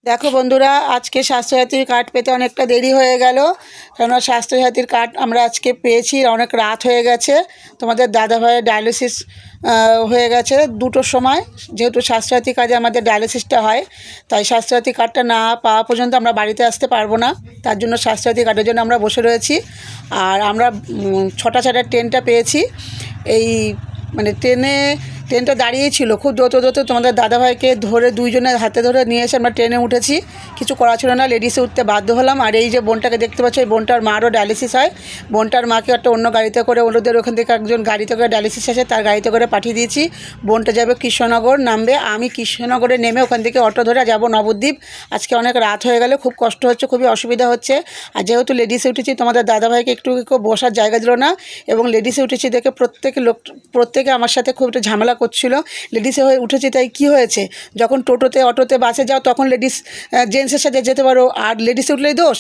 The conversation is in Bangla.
দেখো বন্ধুরা, আজকে স্বাস্থ্যসাথীর কার্ড পেতে অনেকটা দেরি হয়ে গেল। কেননা স্বাস্থ্যসাথীর কার্ড আমরা আজকে পেয়েছি, অনেক রাত হয়ে গেছে। তোমাদের দাদাভাইয়ের ডায়ালিসিস হয়ে গেছে 2টোর সময়। যেহেতু স্বাস্থ্যসাথী কাজে আমাদের ডায়ালিসিসটা হয়, তাই স্বাস্থ্যসাথী কার্ডটা না পাওয়া পর্যন্ত আমরা বাড়িতে আসতে পারবো না। তার জন্য স্বাস্থ্যসাথী কার্ডের জন্য আমরা বসে রয়েছি। আর আমরা 6টা 4টার ট্রেনটা পেয়েছি। এই মানে ট্রেনটা দাঁড়িয়েই ছিল। খুব দ্রুত তোমাদের দাদাভাইকে ধরে দুইজনের হাতে ধরে নিয়ে এসে আমরা ট্রেনে উঠেছি। কিছু করা ছিল না, লেডিসে উঠতে বাধ্য হলাম। আর এই যে বোনটাকে দেখতে পাচ্ছ, এই বোনটার মারও ডায়ালিসিস হয়। বোনটার মাকে একটা অন্য গাড়িতে করে, ওদের ওখান থেকে একজন গাড়িতে করে ডায়ালিসিস আছে, তার গাড়িতে করে পাঠিয়ে দিয়েছি। বোনটা যাবে কৃষ্ণনগর, নামবে। আমি কৃষ্ণনগরে নেমে ওখান থেকে অটো ধরে যাব নবদ্বীপ। আজকে অনেক রাত হয়ে গেলে খুব কষ্ট হচ্ছে, খুবই অসুবিধা হচ্ছে। আর যেহেতু লেডিসে উঠেছি, তোমাদের দাদাভাইকে একটু বসার জায়গা দিল না। এবং লেডিসে উঠেছি দেখে প্রত্যেকে আমার সাথে খুব একটা ঝামেলা করছিল। লেডিসে হয়ে উঠেছি, তাই কি হয়েছে? যখন টোটোতে, অটোতে, বাসে যাও তখন জেন্টসের সাথে যেতে পারো, আর লেডিসে উঠলেই দোষ।